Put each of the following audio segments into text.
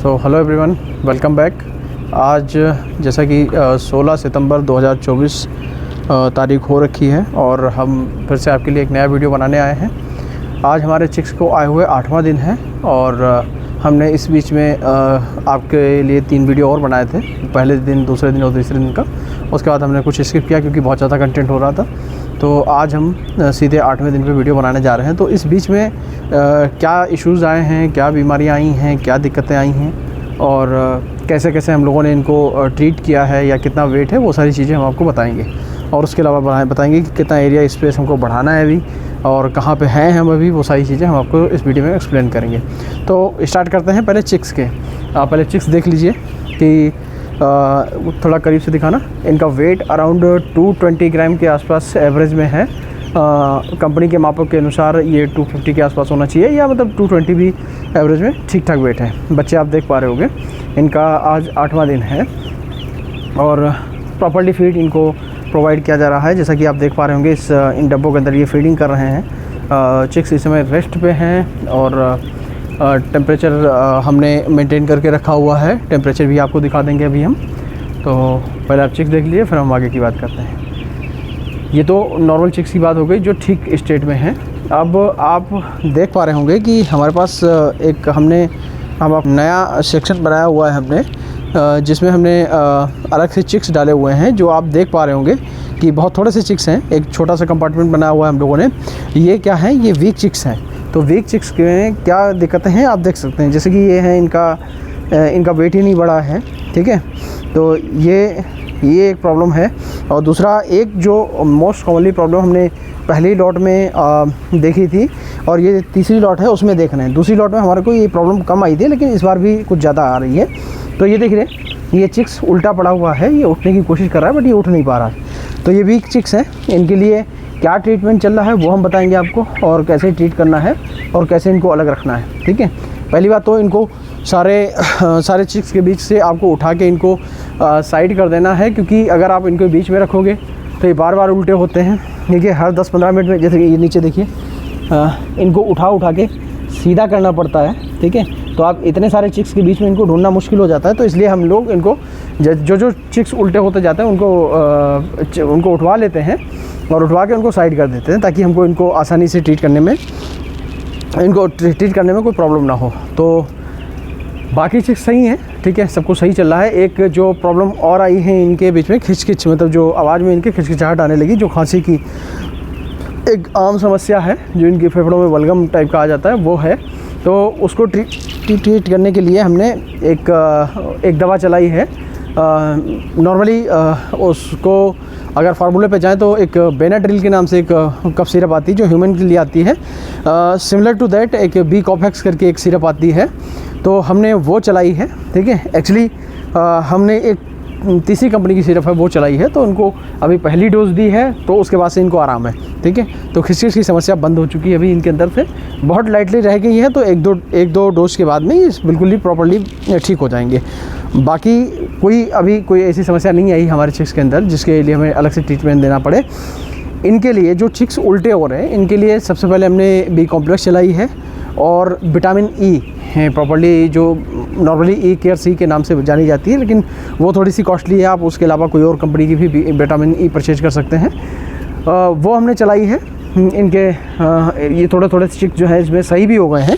So hello everyone, welcome back. आज जैसा कि 16 सितंबर 2024 तारीख हो रखी है और हम फिर से आपके लिए एक नया वीडियो बनाने आए हैं। आज हमारे चिक्स को आए हुए 8वां दिन है और हमने इस बीच में आपके लिए 3 वीडियो और बनाए थे, पहले दिन, दूसरे दिन और तीसरे दिन का। उसके बाद हमने कुछ स्किप किया क्योंकि बहुत ज़्यादा कंटेंट हो रहा था। तो आज हम सीधे 8वें दिन पे वीडियो बनाने जा रहे हैं। तो इस बीच में क्या इश्यूज़ आए हैं, क्या बीमारियां आई हैं, क्या दिक्कतें आई हैं और कैसे कैसे हम लोगों ने इनको ट्रीट किया है या कितना वेट है, वो सारी चीज़ें हम आपको बताएंगे। और उसके अलावा बताएंगे कि कितना एरिया स्पेस हमको बढ़ाना है अभी और कहाँ पे हैं हम अभी, वो सारी चीज़ें हम आपको इस वीडियो में एक्सप्लेन करेंगे। तो स्टार्ट करते हैं पहले चिक्स के। आप पहले चिक्स देख लीजिए कि थोड़ा करीब से दिखाना। इनका वेट अराउंड 220 ग्राम के आसपास एवरेज में है। कंपनी के मापों के अनुसार ये 250 के आसपास होना चाहिए, या मतलब 220 भी एवरेज में ठीक ठाक वेट है। बच्चे आप देख पा रहे होंगे। इनका आज 8वां दिन है और प्रॉपर्ली फीड इनको प्रोवाइड किया जा रहा है। जैसा कि आप देख पा रहे होंगे, इन डब्बों के अंदर ये फीडिंग कर रहे हैं। चिक्स इस समय रेस्ट पे हैं और टेम्परेचर हमने मेंटेन करके रखा हुआ है। टेम्परेचर भी आपको दिखा देंगे अभी हम। तो पहले आप चिक्स देख लीजिए, फिर हम आगे की बात करते हैं। ये तो नॉर्मल चिक्स की बात हो गई जो ठीक स्टेट में है। अब आप देख पा रहे होंगे कि हमारे पास हम नया सेक्शन बनाया हुआ है हमने, जिसमें हमने अलग से चिक्स डाले हुए हैं। जो आप देख पा रहे होंगे कि बहुत थोड़े से चिक्स हैं। एक छोटा सा कंपार्टमेंट बनाया हुआ है हम लोगों ने। ये क्या है, ये वीक चिक्स हैं। तो वीक चिक्स में क्या दिक्कतें हैं आप देख सकते हैं। जैसे कि ये है, इनका वेट ही नहीं बढ़ा है, ठीक है। तो ये एक प्रॉब्लम है। और दूसरा, एक जो मोस्ट कॉमनली प्रॉब्लम हमने पहली लॉट में देखी थी और ये तीसरी लॉट है उसमें देख रहे हैं। दूसरी लॉट में हमारे को ये प्रॉब्लम कम आई थी, लेकिन इस बार भी कुछ ज़्यादा आ रही है। तो ये देख रहे हैं, ये चिक्स उल्टा पड़ा हुआ है। ये उठने की कोशिश कर रहा है बट ये उठ नहीं पा रहा है। तो ये वीक चिक्स हैं। इनके लिए क्या ट्रीटमेंट चल रहा है वो हम बताएंगे आपको, और कैसे ट्रीट करना है और कैसे इनको अलग रखना है, ठीक है। पहली बात तो इनको सारे चिक्स के बीच से आपको उठा के इनको साइड कर देना है, क्योंकि अगर आप इनको बीच में रखोगे तो ये बार बार उल्टे होते हैं। देखिए, हर 10-15 मिनट में, जैसे कि ये नीचे देखिए, इनको उठा के सीधा करना पड़ता है, ठीक है। तो आप इतने सारे चिक्स के बीच में इनको ढूंढना मुश्किल हो जाता है। तो इसलिए हम लोग इनको जो चिक्स उल्टे होते जाते हैं उनको उठवा लेते हैं और उठवा के उनको साइड कर देते हैं, ताकि हमको इनको आसानी से ट्रीट करने में कोई प्रॉब्लम ना हो। तो बाकी चिक्स सही हैं, ठीक है, सब कुछ सही चल रहा है। एक जो प्रॉब्लम और आई है इनके बीच में, खिचखिच, मतलब जो आवाज़ में इनके खिचखिचाहट आने लगी, जो खांसी की एक आम समस्या है, जो इनके फेफड़ों में बलगम टाइप का आ जाता है, वो है। तो उसको ट्रीट करने के लिए हमने एक दवा चलाई है। नॉर्मली उसको अगर फार्मूले पे जाएँ तो एक बेनाड्रिल के नाम से एक कफ सिरप आती है, जो ह्यूमन के लिए आती है। सिमिलर टू दैट एक बी-कॉम्प्लेक्स करके एक सिरप आती है, तो हमने वो चलाई है, ठीक है। एक्चुअली हमने एक तीसरी कंपनी की सिरप है वो चलाई है। तो उनको अभी पहली डोज दी है, तो उसके बाद से इनको आराम है, ठीक है। तो खिचखिच की समस्या बंद हो चुकी है अभी इनके अंदर से, बहुत लाइटली रह गई है। तो एक दो डोज के बाद में ये बिल्कुल ही प्रॉपर्ली ठीक हो जाएंगे। बाकी कोई ऐसी समस्या नहीं आई हमारे चिक्स के अंदर जिसके लिए हमें अलग से ट्रीटमेंट देना पड़े। इनके लिए जो चिक्स उल्टे हो रहे हैं, इनके लिए सबसे पहले हमने बी-कॉम्प्लेक्स चलाई है और विटामिन ई है, प्रॉपर्ली जो नॉर्मली ई केयर सी के नाम से जानी जाती है, लेकिन वो थोड़ी सी कॉस्टली है। आप उसके अलावा कोई और कंपनी की भी विटामिन ई परचेज कर सकते हैं। वो हमने चलाई है। इनके ये थोड़े चिक्स जो है इसमें सही भी हो गए हैं,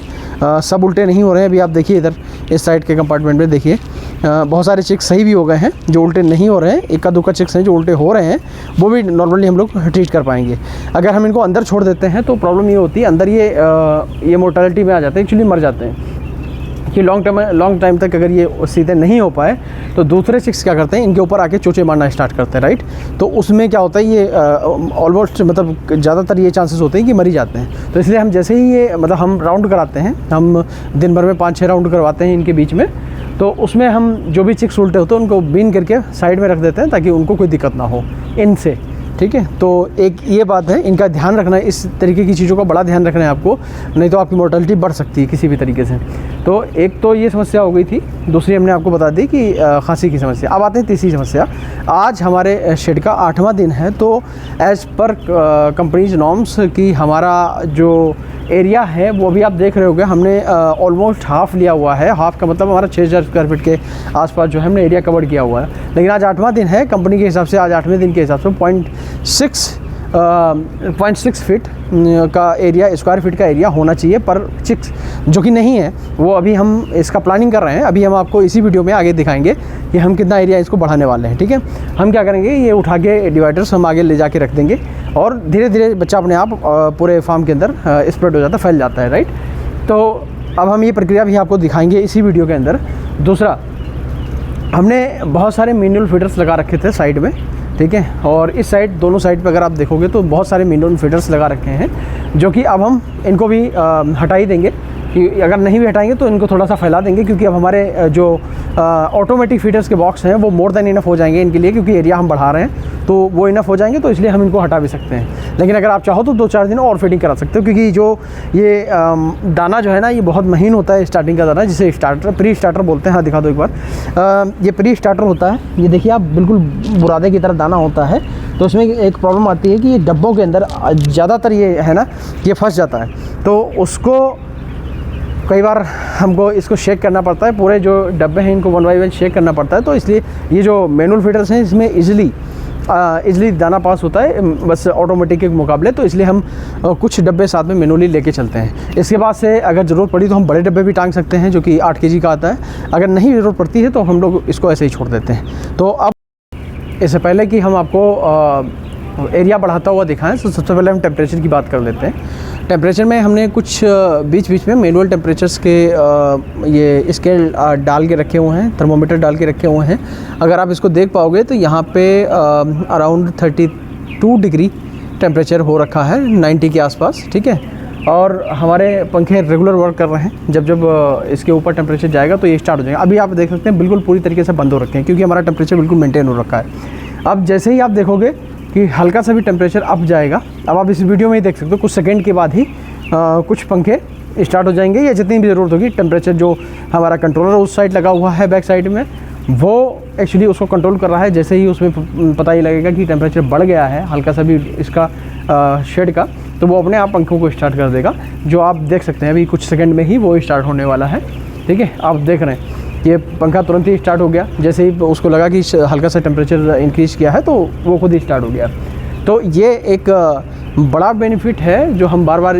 सब उल्टे नहीं हो रहे हैं। अभी आप देखिए, इधर इस साइड के कंपार्टमेंट में देखिए, बहुत सारे चिक्स सही भी हो गए हैं, जो उल्टे नहीं हो रहे हैं। इक्का दुक्का चिक्स हैं जो उल्टे हो रहे हैं, वो भी नॉर्मली हम लोग ट्रीट कर पाएंगे। अगर हम इनको अंदर छोड़ देते हैं तो प्रॉब्लम ये होती है, अंदर ये मोर्टेलिटी में आ जाते हैं, एक्चुअली मर जाते हैं। कि लॉन्ग टाइम तक अगर ये सीधे नहीं हो पाए तो दूसरे चिक्स क्या करते हैं, इनके ऊपर आके चोचे मारना स्टार्ट करते हैं, राइट। तो उसमें क्या होता है, ये ऑलमोस्ट मतलब ज़्यादातर ये चांसेस होते हैं कि मर ही जाते हैं। तो इसलिए हम जैसे ही ये मतलब हम राउंड कराते हैं, हम दिन भर में 5-6 राउंड करवाते हैं इनके बीच में, तो उसमें हम जो भी चिक्स उल्टे होते हैं उनको बीन करके साइड में रख देते हैं, ताकि उनको कोई दिक्कत ना हो इनसे। ठीक है। तो एक ये बात है, इनका ध्यान रखना है, इस तरीके की चीज़ों का बड़ा ध्यान रखना है आपको, नहीं तो आपकी मोर्टेलिटी बढ़ सकती है किसी भी तरीके से। तो एक तो ये समस्या हो गई थी, दूसरी हमने आपको बता दी कि खांसी की समस्या। अब आते हैं तीसरी समस्या। आज हमारे शेड का 8वां दिन है, तो एज़ पर कंपनीज नॉर्म्स की हमारा जो एरिया है वो भी आप देख रहे होंगे, हमने ऑलमोस्ट हाफ़ लिया हुआ है। हाफ़ का मतलब हमारा 6000 स्क्वायर फीट के आसपास जो है हमने एरिया कवर किया हुआ है। लेकिन आज 8वां दिन है, कंपनी के हिसाब से आज 8वें दिन के हिसाब से 0.6 फीट का एरिया, स्क्वायर फीट का एरिया होना चाहिए पर चिक्स, जो कि नहीं है। वो अभी हम इसका प्लानिंग कर रहे हैं, अभी हम आपको इसी वीडियो में आगे दिखाएंगे कि हम कितना एरिया इसको बढ़ाने वाले हैं। ठीक है, हम क्या करेंगे, ये उठा के डिवाइडर्स हम आगे ले जाके रख देंगे और धीरे धीरे बच्चा अपने आप पूरे फार्म के अंदर स्प्रेड हो जाता है, फैल जाता है, राइट। तो अब हम ये प्रक्रिया भी आपको दिखाएंगे इसी वीडियो के अंदर। दूसरा, हमने बहुत सारे मैनुअल फीडर्स लगा रखे थे साइड में, ठीक है, और इस साइड, दोनों साइड पे अगर आप देखोगे तो बहुत सारे मैनुअल फीडर्स लगा रखे हैं, जो कि अब हम इनको भी हटा ही देंगे। कि अगर नहीं भी हटाएंगे तो इनको थोड़ा सा फैला देंगे, क्योंकि अब हमारे जो ऑटोमेटिक फीडर्स के बॉक्स हैं वो मोर देन इनफ हो जाएंगे इनके लिए, क्योंकि एरिया हम बढ़ा रहे हैं तो वो इनफ हो जाएंगे, तो इसलिए हम इनको हटा भी सकते हैं। लेकिन अगर आप चाहो तो 2-4 दिन और फीडिंग करा सकते हो, क्योंकि जो ये दाना जो है ना, ये बहुत महीन होता है स्टार्टिंग का दाना, जिसे स्टार्टर, प्री स्टार्टर बोलते हैं। हाँ, दिखा दो एक बार। ये प्री स्टार्टर होता है, ये देखिए आप, बिल्कुल बुरादे की तरह दाना होता है। तो इसमें एक प्रॉब्लम आती है कि ये डब्बों के अंदर ज़्यादातर ये है ना, ये फंस जाता है, तो उसको कई बार हमको इसको शेक करना पड़ता है। पूरे जो डब्बे हैं इनको 1 बाय 1 शेक करना पड़ता है। तो इसलिए ये जो मैनुअल फीडर्स हैं इसमें इजली दाना पास होता है, बस ऑटोमेटिक के मुकाबले। तो इसलिए हम कुछ डब्बे साथ में मैनुअली लेके चलते हैं। इसके बाद से अगर ज़रूरत पड़ी तो हम बड़े डब्बे भी टांग सकते हैं, जो कि 8 kg का आता है। अगर नहीं ज़रूरत पड़ती है तो हम लोग इसको ऐसे ही छोड़ देते हैं। तो अब इससे पहले कि हम आपको एरिया बढ़ाता हुआ दिखाएं, तो सबसे पहले हम टेम्परेचर की बात कर लेते हैं। टेम्परेचर में हमने कुछ बीच बीच में मैनुअल टेम्परेचर्स के ये स्केल डाल के रखे हुए हैं, थर्मोमीटर डाल के रखे हुए हैं। अगर आप इसको देख पाओगे तो यहाँ पे अराउंड 32 डिग्री टेम्परेचर हो रखा है, 90 के आसपास, ठीक है। और हमारे पंखे रेगुलर वर्क कर रहे हैं। जब जब इसके ऊपर टेम्परेचर जाएगा तो ये स्टार्ट हो जाएगा। अभी आप देख सकते हैं बिल्कुल पूरी तरीके से बंद हो रखे हैं, क्योंकि हमारा टेम्परेचर बिल्कुल मेंटेन हो रखा है। अब जैसे ही आप देखोगे कि हल्का सा भी टेम्परेचर अप जाएगा, अब आप इस वीडियो में ही देख सकते हो, कुछ सेकंड के बाद ही कुछ पंखे स्टार्ट हो जाएंगे, या जितनी भी ज़रूरत होगी। टेम्परेचर जो हमारा कंट्रोलर उस साइड लगा हुआ है बैक साइड में, वो एक्चुअली उसको कंट्रोल कर रहा है। जैसे ही उसमें पता ही लगेगा कि टेम्परेचर बढ़ गया है हल्का सा भी इसका शेड का, तो वो अपने आप पंखों को स्टार्ट कर देगा, जो आप देख सकते हैं अभी कुछ सेकंड में ही वो स्टार्ट होने वाला है। ठीक है, आप देख रहे हैं ये पंखा तुरंत ही स्टार्ट हो गया। जैसे ही उसको लगा कि हल्का सा टेम्परेचर इंक्रीज़ किया है तो वो खुद ही स्टार्ट हो गया। तो ये एक बड़ा बेनिफिट है जो हम बार बार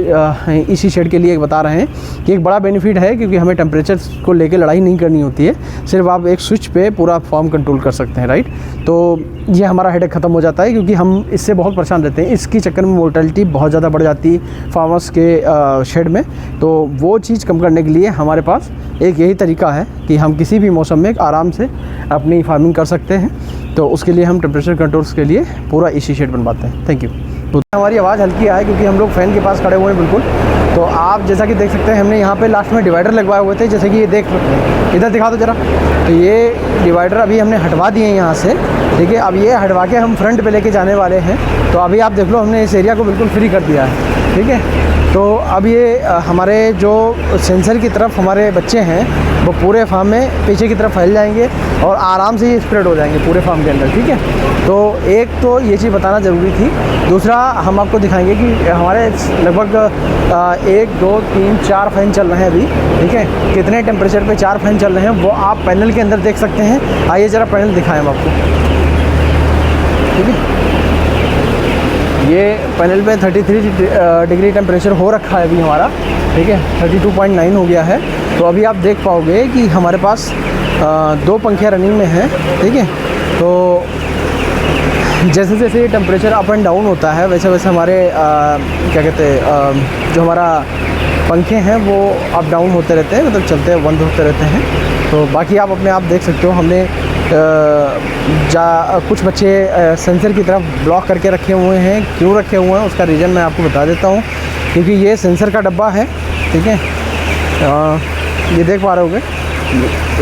इसी शेड के लिए बता रहे हैं कि एक बड़ा बेनिफिट है, क्योंकि हमें टेम्परेचर को लेके लड़ाई नहीं करनी होती है। सिर्फ आप एक स्विच पे पूरा फॉर्म कंट्रोल कर सकते हैं, राइट। तो ये हमारा हेडेक ख़त्म हो जाता है, क्योंकि हम इससे बहुत परेशान रहते हैं। इसके चक्कर में मोर्टेलिटी बहुत ज़्यादा बढ़ जाती है फार्मर्स के शेड में। तो वो चीज़ कम करने के लिए हमारे पास एक यही तरीका है कि हम किसी भी मौसम में आराम से अपनी फार्मिंग कर सकते हैं। तो उसके लिए हम टेम्परेचर कंट्रोल्स के लिए पूरा इसी शेड बनवाते हैं। Thank you. तो हमारी आवाज़ हल्की आए क्योंकि हम लोग फ़ैन के पास खड़े हुए हैं बिल्कुल। तो आप जैसा कि देख सकते हैं, हमने यहाँ पे लास्ट में डिवाइडर लगवाए हुए थे, जैसे कि ये देख सकते हैं, इधर दिखा दो ज़रा। तो ये डिवाइडर अभी हमने हटवा दिए हैं यहाँ से, ठीक है। अब ये हटवा के हम फ्रंट पे लेके जाने वाले हैं। तो अभी आप देख लो, हमने इस एरिया को बिल्कुल फ्री कर दिया है, ठीक है। तो अब ये हमारे जो सेंसर की तरफ हमारे बच्चे हैं वो पूरे फार्म में पीछे की तरफ फैल जाएंगे और आराम से ये स्प्रेड हो जाएंगे पूरे फार्म के अंदर, ठीक है। तो एक तो ये चीज़ बताना ज़रूरी थी। दूसरा, हम आपको दिखाएंगे कि हमारे लगभग 1, 2, 3, 4 फ़ैन चल रहे हैं अभी, ठीक है। कितने टेम्परेचर पे 4 फ़ैन चल रहे हैं वो आप पैनल के अंदर देख सकते हैं। आइए ज़रा पैनल दिखाएं हम आपको, ठीक है। ये पैनल पे 33 डिग्री टेम्परेचर हो रखा है अभी हमारा, ठीक है। 32.9 हो गया है। तो अभी आप देख पाओगे कि हमारे पास 2 पंखे रनिंग में हैं, ठीक है। तो जैसे जैसे ये टेम्परेचर अप एंड डाउन होता है वैसे वैसे हमारे क्या कहते हैं, जो हमारा पंखे हैं वो अप डाउन होते रहते हैं, मतलब चलते बंद होते रहते हैं। तो बाकी आप अपने आप देख सकते हो, हमने कुछ बच्चे सेंसर की तरफ ब्लॉक करके रखे हुए हैं। क्यों रखे हुए हैं उसका रीज़न मैं आपको बता देता हूँ। क्योंकि ये सेंसर का डब्बा है, ठीक है। ये देख पा रहे होगे,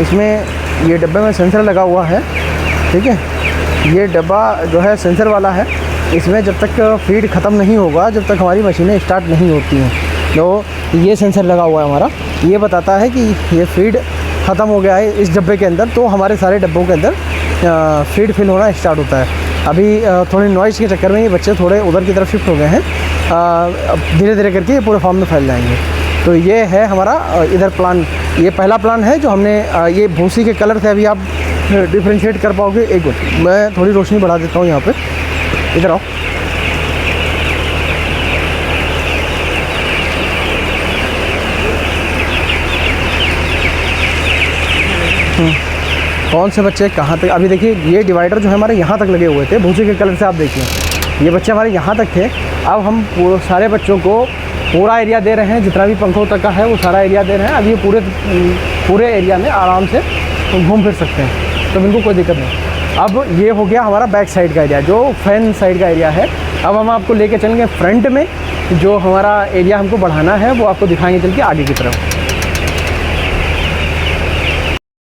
इसमें ये डब्बे में सेंसर लगा हुआ है, ठीक है। ये डब्बा जो है सेंसर वाला है। इसमें जब तक फीड ख़त्म नहीं होगा, जब तक हमारी मशीनें स्टार्ट नहीं होती हैं। तो ये सेंसर लगा हुआ है हमारा, ये बताता है कि ये फीड ख़त्म हो गया है इस डब्बे के अंदर, तो हमारे सारे डब्बों के अंदर फीड फिल होना स्टार्ट होता है। अभी थोड़ी नॉइज़ के चक्कर में ये बच्चे थोड़े उधर की तरफ शिफ्ट हो गए हैं। अब धीरे धीरे करके ये पूरे फार्म में फैल जाएंगे। तो ये है हमारा इधर प्लान, ये पहला प्लान है जो हमने ये भूसी के कलर से अभी आप डिफ्रेंशिएट कर पाओगे। एक मिनट, मैं थोड़ी रोशनी बढ़ा देता हूँ यहाँ पे, इधर आओ। कौन से बच्चे कहाँ तक, अभी देखिए ये डिवाइडर जो है हमारे यहाँ तक लगे हुए थे भूसे के कलर से, आप देखिए ये बच्चे हमारे यहाँ तक थे। अब हम सारे बच्चों को पूरा एरिया दे रहे हैं, जितना भी पंखों तक का है वो सारा एरिया दे रहे हैं। अब ये पूरे एरिया में आराम से घूम फिर सकते हैं, तो बिल्कुल कोई दिक्कत नहीं। अब ये हो गया हमारा बैक साइड का एरिया, जो फैन साइड का एरिया है। अब हम आपको लेके चलेंगे फ्रंट में, जो हमारा एरिया हमको बढ़ाना है वो आपको दिखाएंगे चल के आगे की तरफ।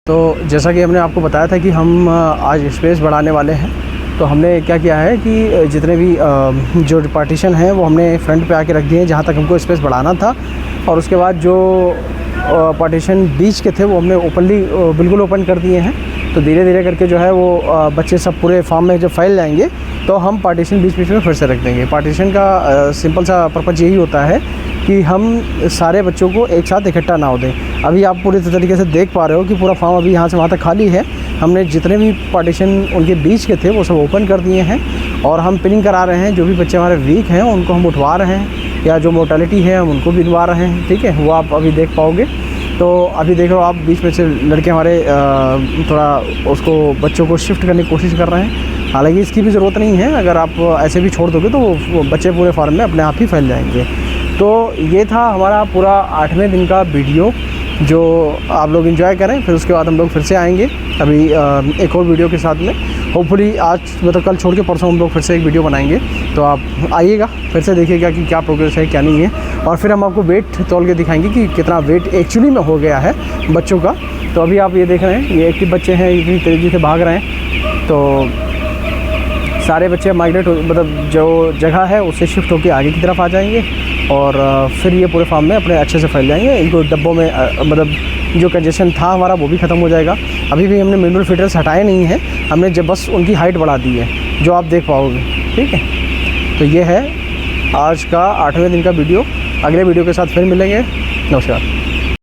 तो जैसा कि हमने आपको बताया था कि हम आज स्पेस बढ़ाने वाले हैं, तो हमने क्या किया है कि जितने भी जो पार्टीशन हैं वो हमने फ्रंट पे आके रख दिए हैं जहाँ तक हमको स्पेस बढ़ाना था। और उसके बाद जो पार्टीशन बीच के थे वो हमने ओपनली बिल्कुल ओपन कर दिए हैं। तो धीरे धीरे करके जो है वो बच्चे सब पूरे फार्म में जब फैल जाएंगे तो हम पार्टीशन बीच बीच में फिर से रख देंगे। पार्टीशन का सिंपल सा पर्पज़ यही होता है कि हम सारे बच्चों को एक साथ इकट्ठा ना हो दें। अभी आप पूरी तरीके से देख पा रहे हो कि पूरा फार्म अभी यहाँ से वहाँ तक खाली है। हमने जितने भी पार्टीशन उनके बीच के थे वो सब ओपन कर दिए हैं और हम पिनिंग करा रहे हैं। जो भी बच्चे हमारे वीक हैं उनको हम उठवा रहे हैं, या जो मोर्टेलिटी है हम उनको गिनवा रहे हैं, ठीक है, वो आप अभी देख पाओगे। तो अभी देख रहे हो आप बीच में से लड़के हमारे थोड़ा उसको बच्चों को शिफ्ट करने की कोशिश कर रहे हैं। हालांकि इसकी भी ज़रूरत नहीं है, अगर आप ऐसे भी छोड़ दोगे तो वो बच्चे पूरे फार्म में अपने आप ही फैल जाएंगे। तो ये था हमारा पूरा 8वें दिन का वीडियो, जो आप लोग एंजॉय करें। फिर उसके बाद हम लोग फिर से आएंगे अभी एक और वीडियो के साथ में। होपफुली आज मतलब कल छोड़ के परसों हम लोग फिर से एक वीडियो बनाएंगे। तो आप आइएगा, फिर से देखिएगा कि क्या प्रोग्रेस है क्या नहीं है, और फिर हम आपको वेट तौल के दिखाएंगे कि कितना वेट एक्चुअली में हो गया है बच्चों का। तो अभी आप ये देख रहे हैं ये एक्टिव बच्चे हैं, इतनी तेज़ी से भाग रहे हैं। तो सारे बच्चे माइग्रेट मतलब जो जगह है उससे शिफ्ट होकर आगे की तरफ आ जाएंगे और फिर ये पूरे फार्म में अपने अच्छे से फैल जाएंगे। इनको डब्बों में मतलब जो कंजेशन था हमारा वो भी ख़त्म हो जाएगा। अभी भी हमने मैनुअल फीडर्स हटाए नहीं हैं, हमने जब बस उनकी हाइट बढ़ा दी है, जो आप देख पाओगे, ठीक है। तो ये है आज का 8वें दिन का वीडियो। अगले वीडियो के साथ फिर मिलेंगे। नमस्कार।